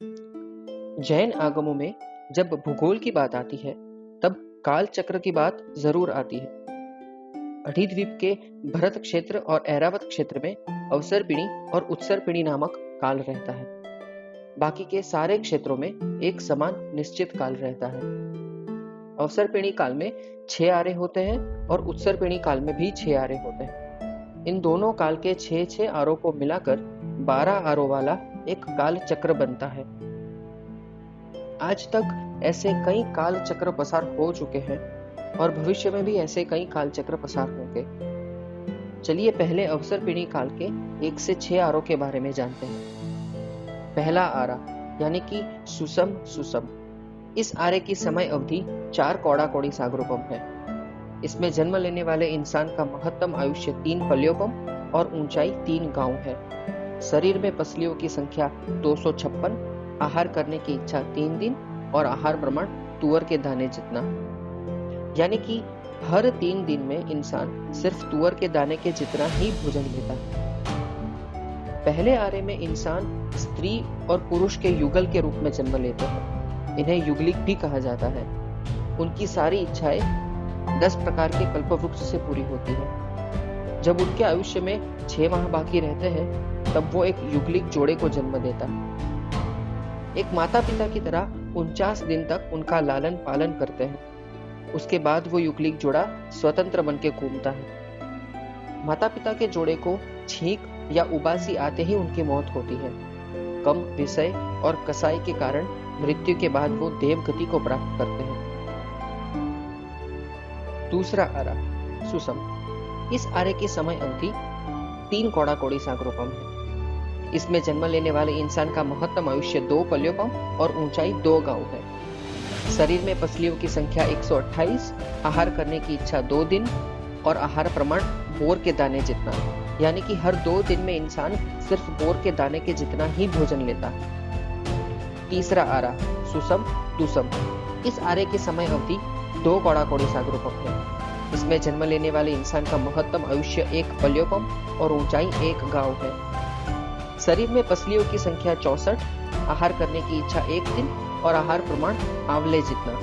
जैन आगमों में जब भूगोल की बात आती है, तब काल चक्र की बात जरूर आती है। अधिद्वीप के भरत क्षेत्र और ऐरावत क्षेत्र में अवसर्पिणी और उत्सर्पिणी नामक काल रहता है। बाकी के सारे क्षेत्रों में एक समान निश्चित काल रहता है। अवसर्पिणी काल में 6 आरे होते हैं और उत्सर्पिणी काल में भी 6 आरे होते हैं। इन दोनों काल के 6 आरों को मिलाकर 12 आरों वाला एक काल चक्र बनता है। आज तक ऐसे कई काल चक्र पसार हो चुके हैं और भविष्य में भी ऐसे कई काल चक्र पसार होंगे। चलिए पहले अवसर्पिणी काल के 1 से 6 आरों के बारे में जानते हैं। पहला आरा यानी कि सुसम सुसम। इस आरे की समय अवधि 4 कौड़ा कौड़ी सागरोपम है। इसमें जन्म लेने वाले इंसान का महत्तम आयुष्य 3 पल्योपम और ऊंचाई 3 गांव है। शरीर में पसलियों की संख्या 256, आहार करने की इच्छा 3 दिन और आहार प्रमाण तुअर के दाने जितना। यानी कि हर 3 दिन में इंसान सिर्फ तुअर के दाने के जितना ही भोजन लेता है। पहले आरे में इंसान स्त्री और पुरुष के युगल के रूप में जन्म लेते हैं। इन्हें युगलिक भी कहा जाता है। उनकी सारी इच्छाएं 10 प्रकार के कल्पवृक्ष से पूरी होती है। जब उनके आयुष्य में 6 माह बाकी रहते हैं, तब वो एक युगलिक जोड़े को जन्म देता है। एक माता पिता की तरह 49 दिन तक उनका लालन पालन करते हैं। उसके बाद वो युगलिक जोड़ा स्वतंत्र बन के घूमता है। माता पिता के जोड़े को छींक या उबासी आते ही उनकी मौत होती है। कम विषय और कसाई के कारण मृत्यु के बाद वो देवगति को प्राप्त करते हैं। दूसरा आरा सुसम। इस आरे की समय अवधि 3 कौड़ा कौड़ी सागरोपम है। इसमें जन्म लेने वाले इंसान का महत्तम आयुष्य 2 पल्योपम और ऊंचाई 2 गांव है। शरीर में पसलियों की संख्या 128, आहार करने की इच्छा 2 दिन और आहार प्रमाण बोर के दाने जितना। यानी कि हर 2 दिन में इंसान सिर्फ बोर के दाने के जितना ही भोजन लेता है। तीसरा आरा सुसम दुसम। इस आरे की समय अवधि 2 कौड़ा कौड़ी सागरोपम है। इसमें जन्म लेने वाले इंसान का महत्तम आयुष्य 1 पल्योपम और ऊंचाई 1 गांव है। शरीर में पसलियों की संख्या 64, आहार करने की इच्छा 1 दिन और आहार प्रमाण आंवले जितना।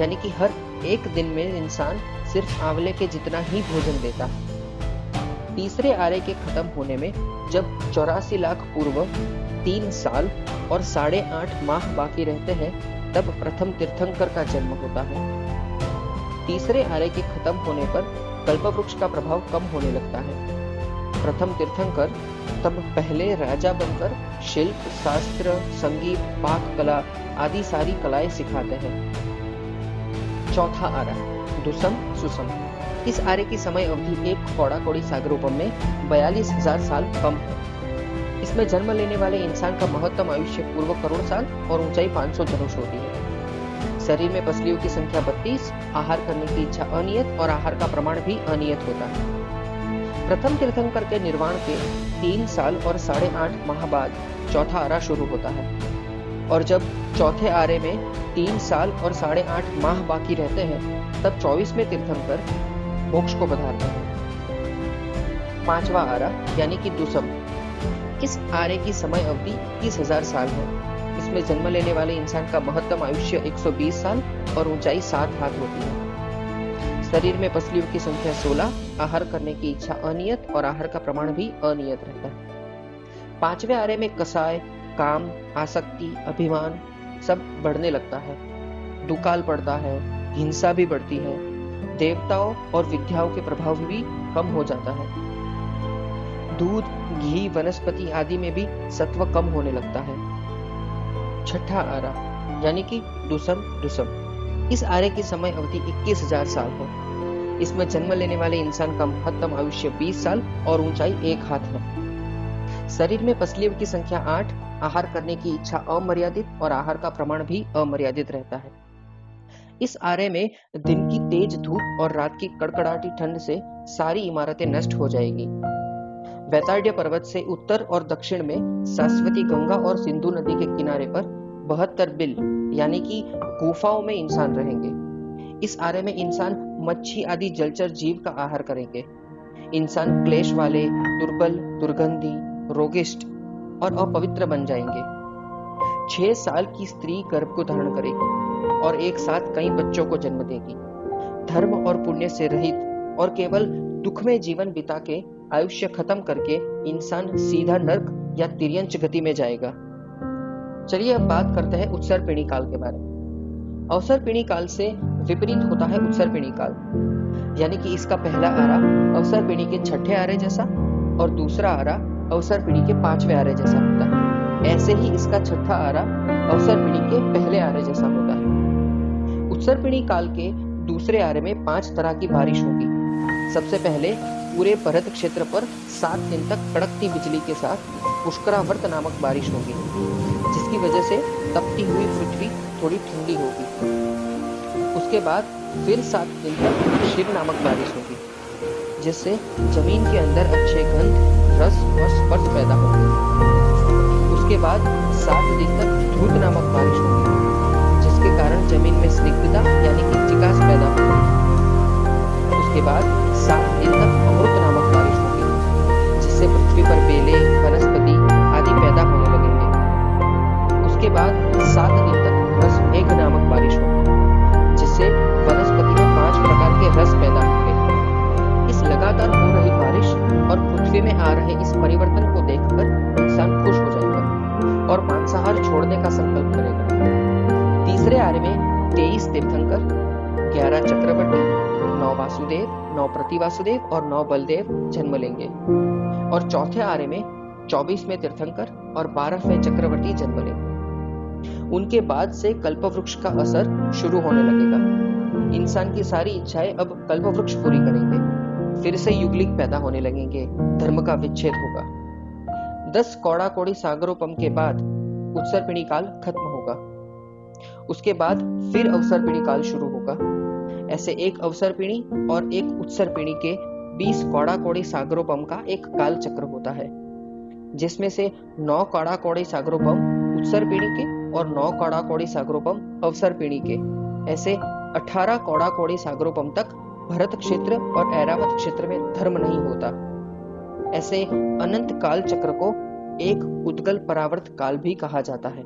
यानी कि हर 1 दिन में इंसान सिर्फ आंवले के जितना ही भोजन लेता है। तीसरे आरे के खत्म होने में जब 84 लाख पूर्व 3 साल और 8.5 माह बाकी रहते हैं, तब प्रथम तीर्थंकर का जन्म होता है। तीसरे आरे के खत्म होने पर कल्पवृक्ष का प्रभाव कम होने लगता है। प्रथम तीर्थंकर तब पहले राजा बनकर शिल्प, शास्त्र, संगीत, पाक कला आदि सारी कलाएं सिखाते हैं। चौथा आरा दुसम सुसम। इस आरे की समय अवधि 1 कौड़ा कौड़ी सागरोपम में 42,000 साल कम है। इसमें जन्म लेने वाले इंसान का महत्तम आयुष्य पूर्व करोड़ साल और ऊंचाई 500 धनुष होती है। शरीर में पसलियों की संख्या 32, आहार करने की इच्छा अनियत और आहार का प्रमाण भी अनियत होता है। प्रथम तीर्थंकर के निर्वाण के 3 साल और 8.5 माह बाद चौथा आरा शुरू होता है। और जब चौथे आरे में 3 साल और 8.5 माह बाकी रहते हैं, तब 24वें तीर्थंकर मोक्ष को पधारते हैं। 5वां आरा यानी कि दुसम। इस आरे की समय अवधि 21,000 साल है। इसमें जन्म लेने वाले इंसान का महत्तम आयुष्य 120 साल और ऊंचाई 7 हाथ होती है। शरीर में पसलियों की संख्या 16, आहार करने की इच्छा अनियत और आहार का प्रमाण भी अनियत रहता है। 5वें आरे में कसाय, काम, आसक्ति, अभिमान सब बढ़ने लगता है। दुकाल पड़ता है, हिंसा भी बढ़ती है। देवताओं और विद्याओं के प्रभाव भी कम हो जाता है। दूध, घी, वनस्पति आदि में भी सत्व कम होने लगता है। छठा आरा यानी कि दुसम दुसम। इस आरे की समय अवधि 21,000 साल है। इसमें जन्म लेने वाले इंसान का महत्तम आयुष्य 20 साल और ऊंचाई 1 हाथ है। शरीर में पसलियों की संख्या 8, आहार करने की इच्छा अमर्यादित और आहार का प्रमाण भी अमर्यादित रहता है। इस आरे में दिन की तेज धूप और रात की कड़कड़ाती ठंड से सारी इमारतें नष्ट हो जाएगी। वैताड्य पर्वत से उत्तर और दक्षिण में सरस्वती, गंगा और सिंधु नदी के किनारे पर 72 बिल यानी कि गुफाओं में इंसान रहेंगे। इस आरे में इंसान मच्छी आदि जलचर जीव का आहार करेंगे। इंसान क्लेश वाले, दुर्बल, दुर्गंधी, रोगिष्ट और अपवित्र बन जाएंगे। 6 साल की स्त्री गर्भ को धारण करेगी और एक साथ कई बच्चों को जन्म देगी। धर्म और पुण्य से रहित और केवल दुख में जीवन बिता के आयुष्य खत्म करके इंसान सीधा नर्क या तिर्यंच गति में जाएगा। चलिए अब बात करते हैं उत्सर्पिणी काल के बारे में। अवसर्पिणी काल से विपरीत होता है उत्सर्पिणी काल, यानी कि इसका पहला आरा अवसर्पिणी के 6ठे आरे जैसा और दूसरा आरा अवसर्पिणी के 5वें आरे जैसा होता है। ऐसे ही इसका 6ठा आरा अवसर्पिणी के पहले आरे जैसा होता है। उत्सर्पिणी काल के दूसरे आरे में 5 तरह की बारिश होगी। सबसे पहले पूरे भरत क्षेत्र पर 7 दिन तक कड़कती बिजली के साथ पुष्करावर्त नामक बारिश होगी, जिसकी वजह से तपती हुई पृथ्वी थोड़ी ठंडी होगी। उसके बाद फिर 7 दिन तक शिव नामक बारिश होगी, जिससे जमीन के अंदर अच्छे गंध, रस और स्पर्श पैदा होंगे। उसके बाद 7 दिन तक धूत नामक बारिश होगी, जिसके कारण जमीन में स्निग्धता यानी कि चिकास पैदा होगी। उसके बाद 7 दिन तक अमृत नामक बारिश होगी, जिससे पृथ्वी पर बेले, वनस्पति आदि पैदा होने लगेंगे। उसके बाद 7 दिन तक रसमेघ नामक बारिश होगी, जिससे वनस्पति में 5 प्रकार के रस पैदा होंगे। इस लगातार हो रही बारिश और पृथ्वी में आ रहे इस परिवर्तन को देखकर इंसान खुश हो जाएगा और मांसाहार छोड़ने का संकल्प करेगा। तीसरे आरे में 23 तीर्थंकर, 11 चक्रवर्ती, 9 वासुदेव, 9 प्रतिवासुदेव और 9 बलदेव जन्म लेंगे और चौथे आरे में 24वें तीर्थंकर और 12वें चक्रवर्ती जन्म लेंगे। उनके बाद से कल्पवृक्ष का असर शुरू होने लगेगा। इंसान की सारी इच्छाएं अब कल्पवृक्ष पूरी करेंगे। फिर से युगलिक पैदा होने लगेंगे, धर्म का विच्छेद होगा। 10 कौड़ा कौड़ी सागरोपम के बाद उत्सर्पिणी काल खत्म होगा। उसके बाद फिर अवसर्पिणी काल शुरू होगा। ऐसे एक अवसर्पिणी और एक उत्सर्पिणी के 20 कौड़ा कौड़ी सागरोपम का एक काल चक्र होता है, जिसमें से 9 कौड़ा कौड़ी सागरोपम उत्सर्पिणी के और 9 कौड़ा कौड़ी सागरोपम अवसर्पिणी के। ऐसे 18 कौड़ा कौड़ी सागरोपम तक भरत क्षेत्र और ऐरावत क्षेत्र में धर्म नहीं होता। ऐसे अनंत काल चक्र को एक उद्गल परावर्त काल भी कहा जाता है।